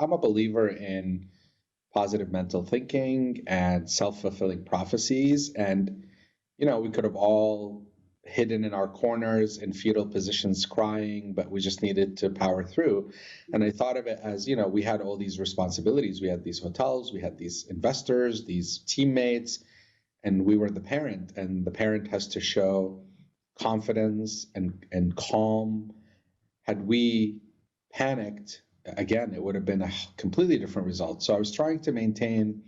I'm a believer in positive mental thinking and self-fulfilling prophecies. And, we could have all hidden in our corners in fetal positions crying, but we just needed to power through. And I thought of it as, we had all these responsibilities. We had these hotels, we had these investors, these teammates, and we were the parent. And the parent has to show confidence and calm. Had we panicked, again, it would have been a completely different result. So I was trying to maintain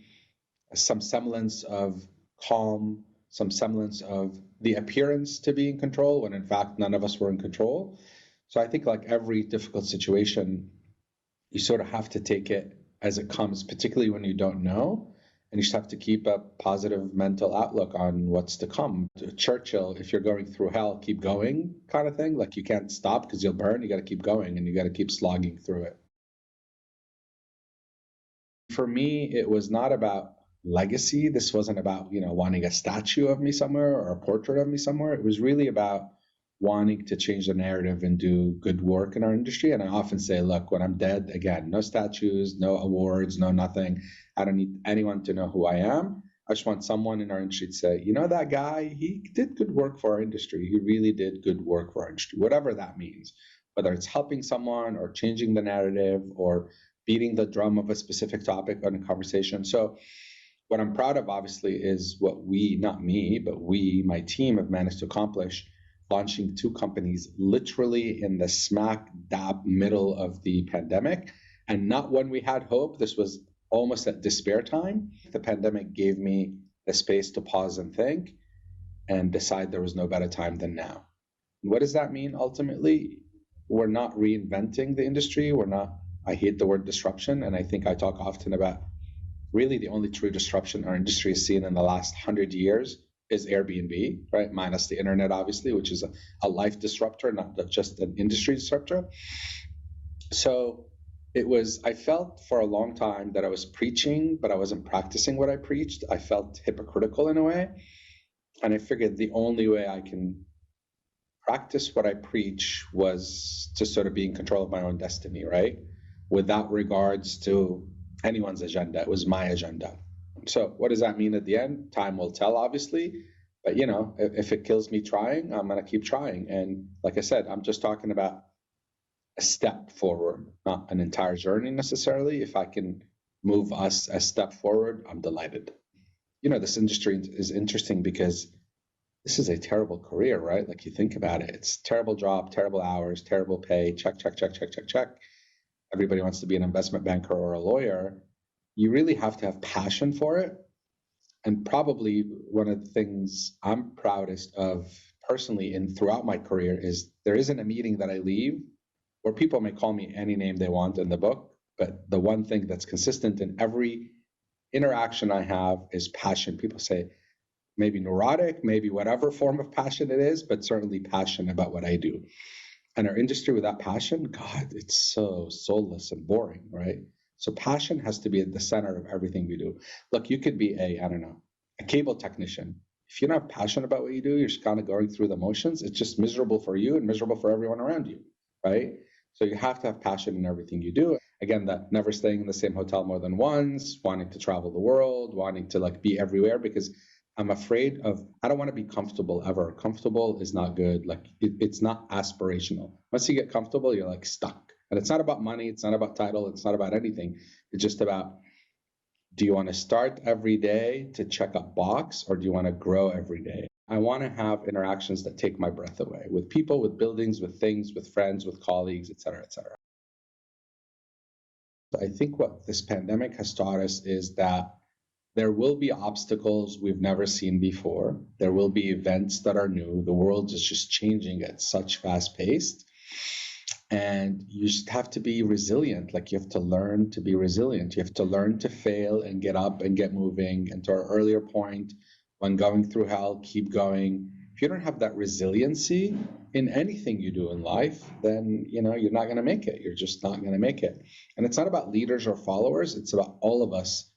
some semblance of calm, some semblance of the appearance to be in control when in fact none of us were in control. So I think like every difficult situation, you sort of have to take it as it comes, particularly when you don't know. And you just have to keep a positive mental outlook on what's to come. Churchill, if you're going through hell, keep going kind of thing. Like you can't stop because you'll burn. You got to keep going and you got to keep slogging through it. For me, it was not about legacy. This wasn't about, wanting a statue of me somewhere or a portrait of me somewhere. It was really about wanting to change the narrative and do good work in our industry. And I often say, look, when I'm dead, again, no statues, no awards, no nothing. I don't need anyone to know who I am. I just want someone in our industry to say, that guy, he did good work for our industry. He really did good work for our industry, whatever that means, whether it's helping someone or changing the narrative or beating the drum of a specific topic on a conversation. So what I'm proud of, obviously, is what we, not me, but we, my team, have managed to accomplish, launching 2 companies literally in the smack dab middle of the pandemic. And not when we had hope. This was almost at despair time. The pandemic gave me the space to pause and think and decide there was no better time than now. What does that mean ultimately? We're not reinventing the industry. I hate the word disruption. And I think I talk often about really the only true disruption our industry has seen in the last 100 years is Airbnb, right? Minus the internet, obviously, which is a life disruptor, not just an industry disruptor. So I felt for a long time that I was preaching, but I wasn't practicing what I preached. I felt hypocritical in a way. And I figured the only way I can practice what I preach was to sort of be in control of my own destiny, right? Without regards to anyone's agenda. It was my agenda. So what does that mean at the end? Time will tell, obviously. But, if it kills me trying, I'm going to keep trying. And like I said, I'm just talking about a step forward, not an entire journey necessarily. If I can move us a step forward, I'm delighted. This industry is interesting because this is a terrible career, right? Like you think about it, it's terrible job, terrible hours, terrible pay, check, check, check, check, check, check. Everybody wants to be an investment banker or a lawyer. You really have to have passion for it. And probably one of the things I'm proudest of personally and throughout my career is there isn't a meeting that I leave where people may call me any name they want in the book, but the one thing that's consistent in every interaction I have is passion. People say maybe neurotic, maybe whatever form of passion it is, but certainly passion about what I do. And our industry without passion, God, it's so soulless and boring, right? So passion has to be at the center of everything we do. Look, you could be a cable technician. If you don't have passion about what you do, you're just kind of going through the motions. It's just miserable for you and miserable for everyone around you, right? So you have to have passion in everything you do. Again, that never staying in the same hotel more than once, wanting to travel the world, wanting to be everywhere, because I'm afraid I don't want to be comfortable ever. Comfortable is not good. It's not aspirational. Once you get comfortable, you're stuck. And it's not about money. It's not about title. It's not about anything. It's just about, do you want to start every day to check a box, or do you want to grow every day? I want to have interactions that take my breath away with people, with buildings, with things, with friends, with colleagues, et cetera, et cetera. I think what this pandemic has taught us is that there will be obstacles we've never seen before. There will be events that are new. The world is just changing at such fast pace. And you just have to be resilient. You have to learn to be resilient. You have to learn to fail and get up and get moving. And to our earlier point, when going through hell, keep going. If you don't have that resiliency in anything you do in life, then you're not going to make it. You're just not going to make it. And it's not about leaders or followers. It's about all of us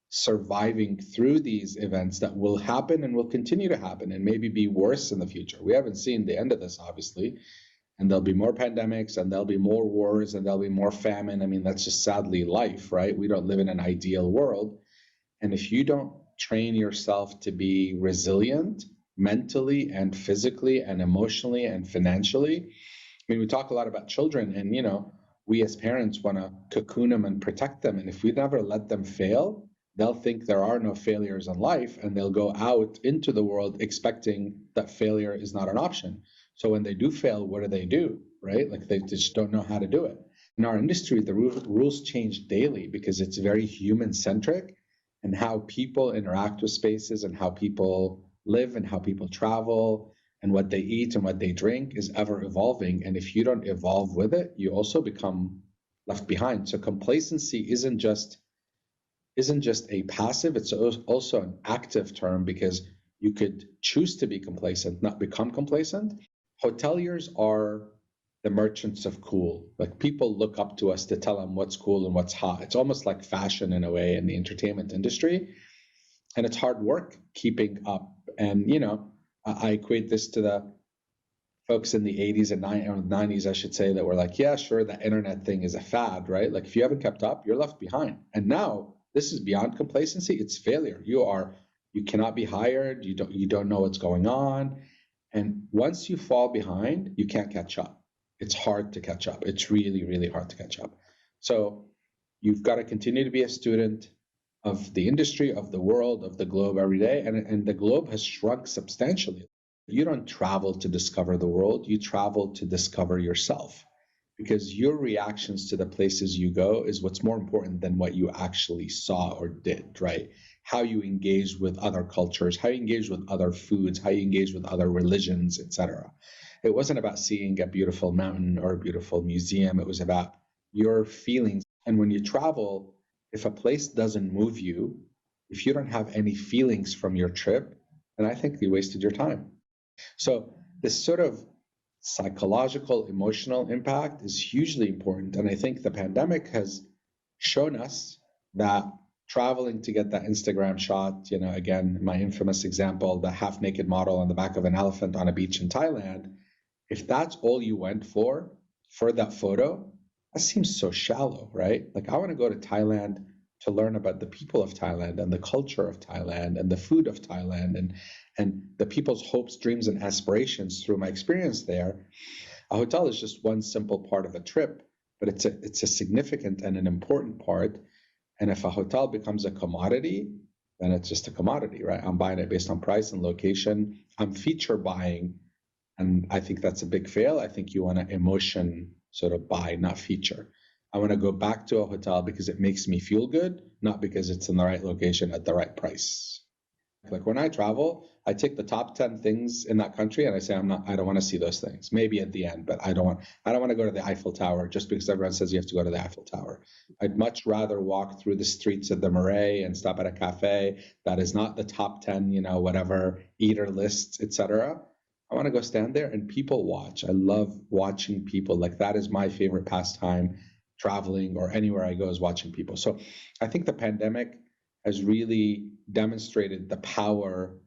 surviving through these events that will happen and will continue to happen and maybe be worse in the future. We haven't seen the end of this, obviously. and there'll be more pandemics, and there'll be more wars, and there'll be more famine. I mean, that's just sadly life, right? We don't live in an ideal world. And if you don't train yourself to be resilient mentally and physically and emotionally and financially, I mean, we talk a lot about children, and we as parents want to cocoon them and protect them. And if we never let them fail, they'll think there are no failures in life, and they'll go out into the world expecting that failure is not an option. So when they do fail, what do? Right? Like they just don't know how to do it. In our industry, the rules change daily because it's very human centric, and how people interact with spaces and how people live and how people travel and what they eat and what they drink is ever evolving. And if you don't evolve with it, you also become left behind. So complacency isn't just a passive, it's also an active term, because you could choose to be complacent, not become complacent. Hoteliers are the merchants of cool. Like, people look up to us to tell them what's cool and what's hot. It's almost like fashion in a way in the entertainment industry. And it's hard work keeping up. And, I equate this to the folks in the 80s and 90s, I should say, that were like, yeah, sure, the internet thing is a fad, right? Like, if you haven't kept up, you're left behind. And now this is beyond complacency. It's failure. You cannot be hired. You don't know what's going on. And once you fall behind, you can't catch up. It's hard to catch up. It's really, really hard to catch up. So you've got to continue to be a student of the industry, of the world, of the globe every day. And the globe has shrunk substantially. You don't travel to discover the world. You travel to discover yourself, because your reactions to the places you go is what's more important than what you actually saw or did, right? How you engage with other cultures, how you engage with other foods, how you engage with other religions, etc. It wasn't about seeing a beautiful mountain or a beautiful museum. It was about your feelings. And when you travel, if a place doesn't move you, if you don't have any feelings from your trip, then I think you wasted your time. So this sort of psychological, emotional impact is hugely important. And I think the pandemic has shown us that traveling to get that Instagram shot, again, my infamous example, the half naked model on the back of an elephant on a beach in Thailand, if that's all you went for that photo, that seems so shallow, right? Like, I want to go to Thailand to learn about the people of Thailand and the culture of Thailand and the food of Thailand and the people's hopes, dreams, and aspirations through my experience there. A hotel is just one simple part of a trip, but it's a significant and an important part. And if a hotel becomes a commodity, then it's just a commodity, right? I'm buying it based on price and location. I'm feature buying, and I think that's a big fail. I think you want to emotion sort of buy, not feature. I want to go back to a hotel because it makes me feel good, not because it's in the right location at the right price. Like, when I travel, I take the top 10 things in that country and I say, I don't want to see those things. Maybe at the end, but I don't want to go to the Eiffel Tower just because everyone says you have to go to the Eiffel Tower. I'd much rather walk through the streets of the Marais and stop at a cafe that is not the top 10, whatever eater lists, etc. I want to go stand there and people watch. I love watching people. Like, that is my favorite pastime. Traveling or anywhere I go is watching people. So I think the pandemic has really demonstrated the power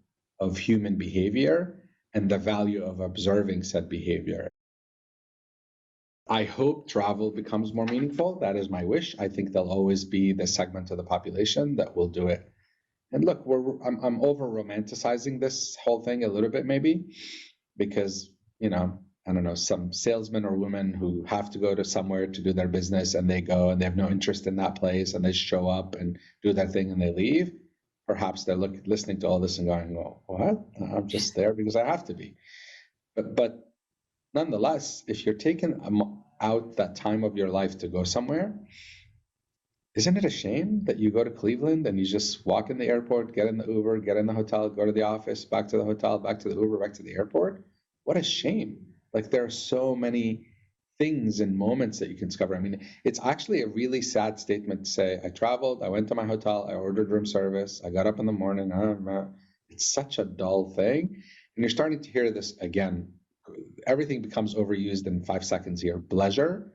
of human behavior and the value of observing said behavior. I hope travel becomes more meaningful. That is my wish. I think there'll always be the segment of the population that will do it. And look, I'm over romanticizing this whole thing a little bit, maybe, because, I don't know, some salesmen or women who have to go to somewhere to do their business, and they go and they have no interest in that place, and they show up and do their thing and they leave. Perhaps they're listening to all this and going, well, what? I'm just there because I have to be. But nonetheless, if you're taking out that time of your life to go somewhere, isn't it a shame that you go to Cleveland and you just walk in the airport, get in the Uber, get in the hotel, go to the office, back to the hotel, back to the Uber, back to the airport? What a shame. Like, there are so many things and moments that you can discover. I mean, it's actually a really sad statement to say, I traveled, I went to my hotel, I ordered room service, I got up in the morning. It's such a dull thing. And you're starting to hear this again. Everything becomes overused in 5 seconds here. Pleasure.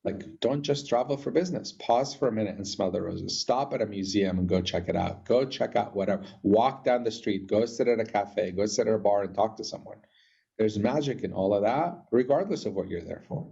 Like, don't just travel for business. Pause for a minute and smell the roses. Stop at a museum and go check it out. Go check out whatever. Walk down the street. Go sit at a cafe. Go sit at a bar and talk to someone. There's magic in all of that, regardless of what you're there for.